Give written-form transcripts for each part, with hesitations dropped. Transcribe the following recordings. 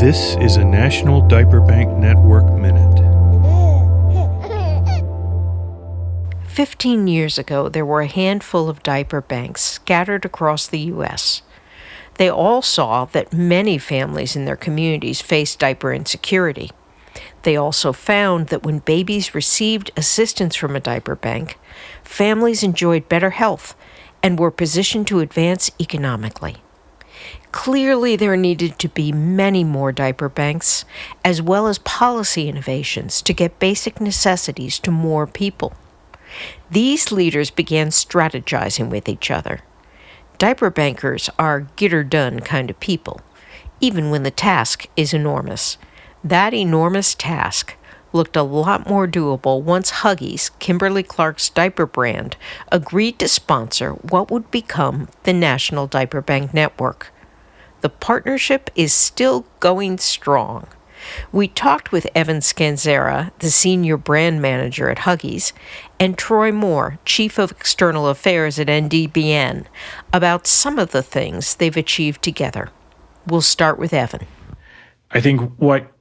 This is a National Diaper Bank Network Minute. 15 years ago, there were a handful of diaper banks scattered across the U.S. They all saw that many families in their communities faced diaper insecurity. They also found that when babies received assistance from a diaper bank, families enjoyed better health and were positioned to advance economically. Clearly, there needed to be many more diaper banks, as well as policy innovations to get basic necessities to more people. These leaders began strategizing with each other. Diaper bankers are get-her-done kind of people, even when the task is enormous. That enormous task looked a lot more doable once Huggies, Kimberly-Clark's diaper brand, agreed to sponsor what would become the National Diaper Bank Network. The partnership is still going strong. We talked with Evan Scanzera, the senior brand manager at Huggies, and Troy Moore, chief of external affairs at NDBN, about some of the things they've achieved together. We'll start with Evan. I think what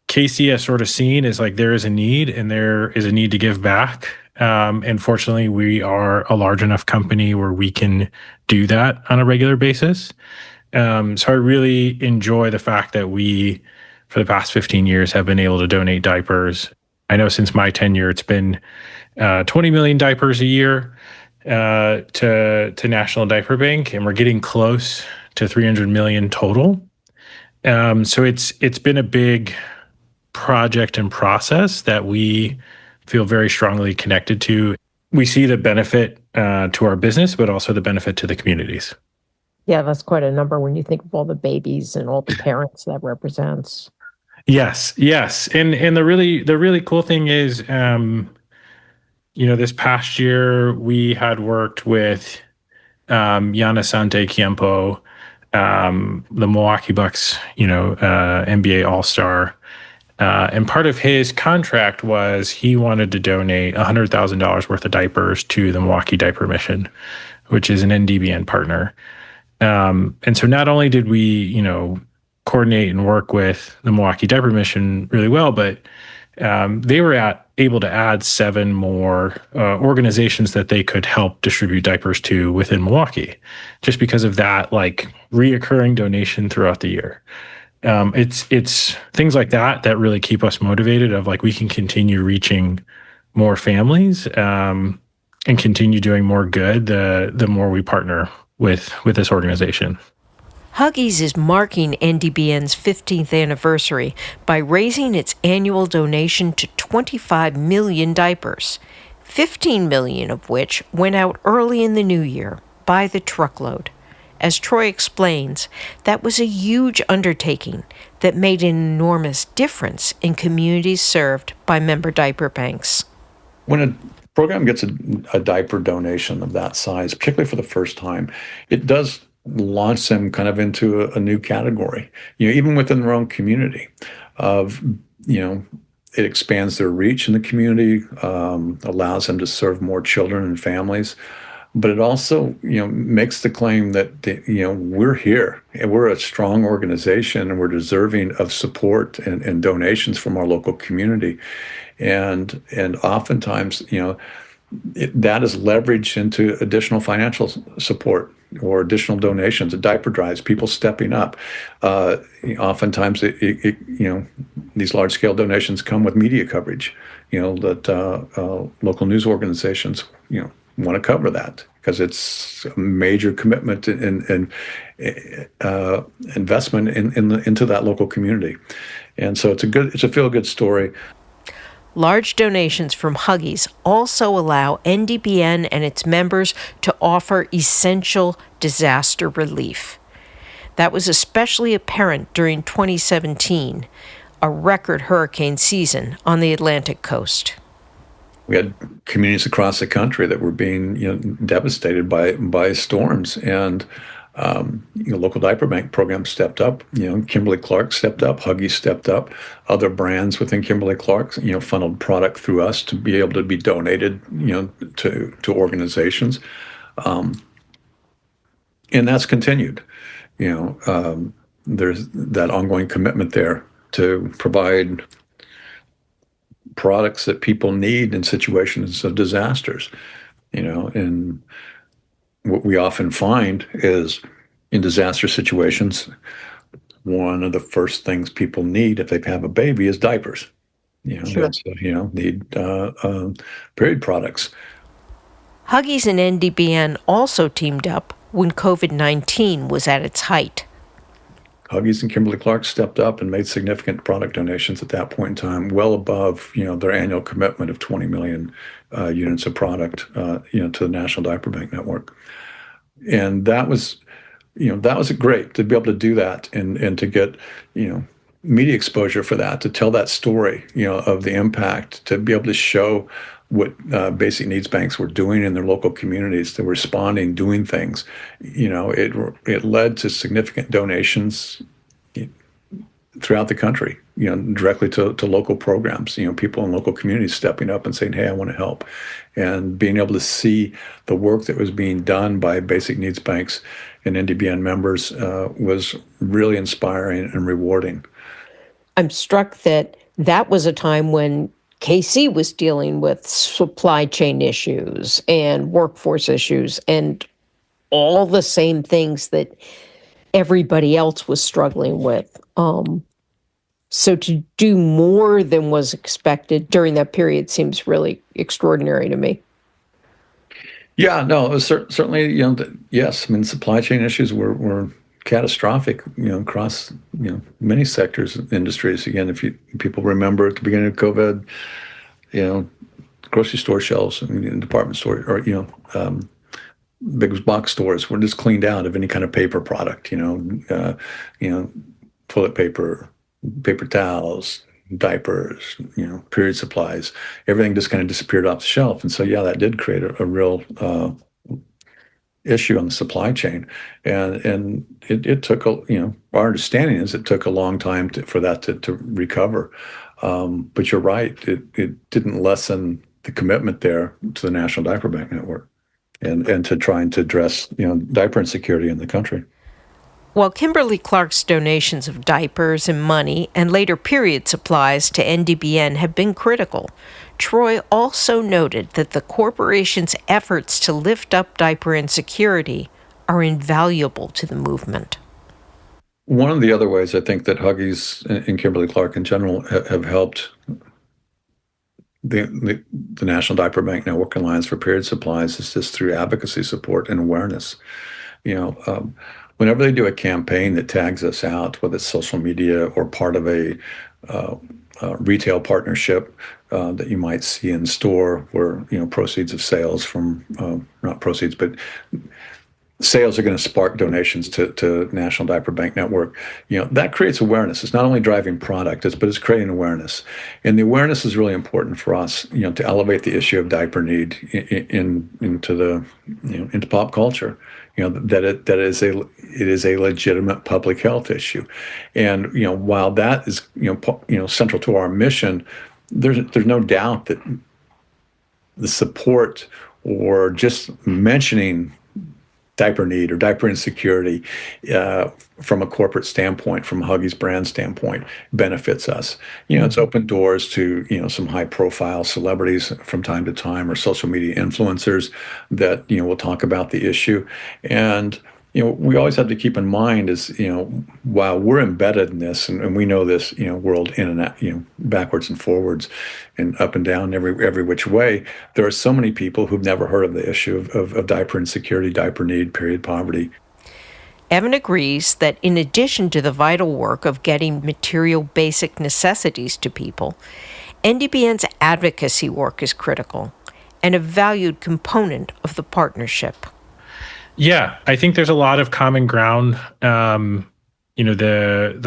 Casey has sort of seen is like there is a need and there is a need to give back. And fortunately, we are a large enough company where we can do that on a regular basis. So I really enjoy the fact that we, for the past 15 years, have been able to donate diapers. I know since my tenure, it's been 20 million diapers a year to National Diaper Bank, and we're getting close to 300 million total. So it's been a big project and process that we feel very strongly connected to. We see the benefit to our business, but also the benefit to the communities. Yeah, that's quite a number when you think of all the babies and all the parents that represents. Yes. And the really cool thing is, this past year we had worked with Giannis Antetokounmpo, the Milwaukee Bucks, NBA All-Star. And part of his contract was he wanted to donate $100,000 worth of diapers to the Milwaukee Diaper Mission, which is an NDBN partner. And so not only did we, coordinate and work with the Milwaukee Diaper Mission really well, but they were able to add 7 more organizations that they could help distribute diapers to within Milwaukee, just because of that, like, reoccurring donation throughout the year. It's things like that really keep us motivated of like we can continue reaching more families and continue doing more good the more we partner with this organization. Huggies is marking NDBN's 15th anniversary by raising its annual donation to 25 million diapers, 15 million of which went out early in the new year by the truckload. As Troy explains, that was a huge undertaking that made an enormous difference in communities served by member diaper banks. When a program gets a diaper donation of that size, particularly for the first time, it does launch them kind of into a new category, even within their own community of, it expands their reach in the community, allows them to serve more children and families. But it also, makes the claim that, we're here and we're a strong organization and we're deserving of support and donations from our local community. And oftentimes, that is leveraged into additional financial support or additional donations, diaper drives, people stepping up. Oftentimes, these large-scale donations come with media coverage, that local news organizations, want to cover that because it's a major commitment and investment into that local community. And so it's a feel-good story. Large donations from Huggies also allow NDBN and its members to offer essential disaster relief. That was especially apparent during 2017, a record hurricane season on the Atlantic coast. We had communities across the country that were being, devastated by storms, and local diaper bank programs stepped up. Kimberly-Clark stepped up, Huggies stepped up. Other brands within Kimberly-Clark, funneled product through us to be able to be donated, to organizations, and that's continued. there's that ongoing commitment there to provide products that people need in situations of disasters. And what we often find is in disaster situations, one of the first things people need if they have a baby is diapers. They Sure. also, need period products. Huggies and NDBN also teamed up when COVID-19 was at its height. Huggies and Kimberly-Clark stepped up and made significant product donations at that point in time, well above, their annual commitment of 20 million units of product, to the National Diaper Bank Network. And that was great to be able to do that and to get, media exposure for that, to tell that story, of the impact, to be able to show what basic needs banks were doing in their local communities, to responding, doing things. It led to significant donations throughout the country, directly to local programs, people in local communities stepping up and saying, hey, I want to help. And being able to see the work that was being done by basic needs banks and NDBN members was really inspiring and rewarding. I'm struck that was a time when KC was dealing with supply chain issues and workforce issues and all the same things that everybody else was struggling with. So to do more than was expected during that period seems really extraordinary to me. Yeah, no, it was certainly, yes. I mean, supply chain issues were catastrophic, across, many sectors, industries. Again, if people remember at the beginning of COVID, grocery store shelves, department store, or, big box stores were just cleaned out of any kind of paper product, toilet paper, paper towels, diapers, period supplies, everything just kind of disappeared off the shelf. And so, yeah, that did create a real issue on the supply chain. And it took, our understanding is it took a long time for that to recover. But you're right, it didn't lessen the commitment there to the National Diaper Bank Network and to trying to address, diaper insecurity in the country. While Kimberly-Clark's donations of diapers and money and later period supplies to NDBN have been critical, Troy also noted that the corporation's efforts to lift up diaper insecurity are invaluable to the movement. One of the other ways I think that Huggies and Kimberly-Clark in general have helped the National Diaper Bank Network Alliance for Period Supplies is just through advocacy support and awareness. Whenever they do a campaign that tags us out, whether it's social media or part of a retail partnership that you might see in store where, proceeds of sales from, not proceeds, but sales are going to spark donations to National Diaper Bank Network. That creates awareness. It's not only driving product, but it's creating awareness. And the awareness is really important for us, to elevate the issue of diaper need into pop culture. That it is a legitimate public health issue. And, while that is, central to our mission, there's no doubt that the support or just mentioning diaper need or diaper insecurity from a corporate standpoint, from a Huggies brand standpoint, benefits us. It's opened doors to, some high profile celebrities from time to time or social media influencers that, will talk about the issue. And, we always have to keep in mind is, while we're embedded in this and we know this, world in and out, backwards and forwards and up and down every which way, there are so many people who've never heard of the issue of diaper insecurity, diaper need, period poverty. Evan agrees that in addition to the vital work of getting material basic necessities to people, NDBN's advocacy work is critical and a valued component of the partnership. Yeah, I think there's a lot of common ground. The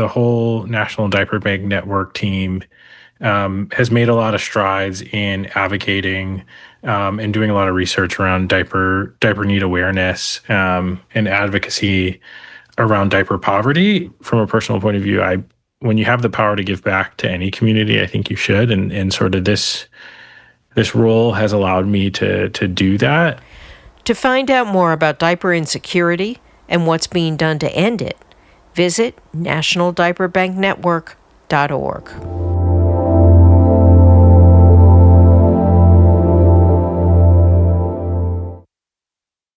whole National Diaper Bank Network team has made a lot of strides in advocating and doing a lot of research around diaper need awareness and advocacy around diaper poverty. From a personal point of view, when you have the power to give back to any community, I think you should. And sort of this role has allowed me to do that. To find out more about diaper insecurity and what's being done to end it, Visit nationaldiaperbanknetwork.org.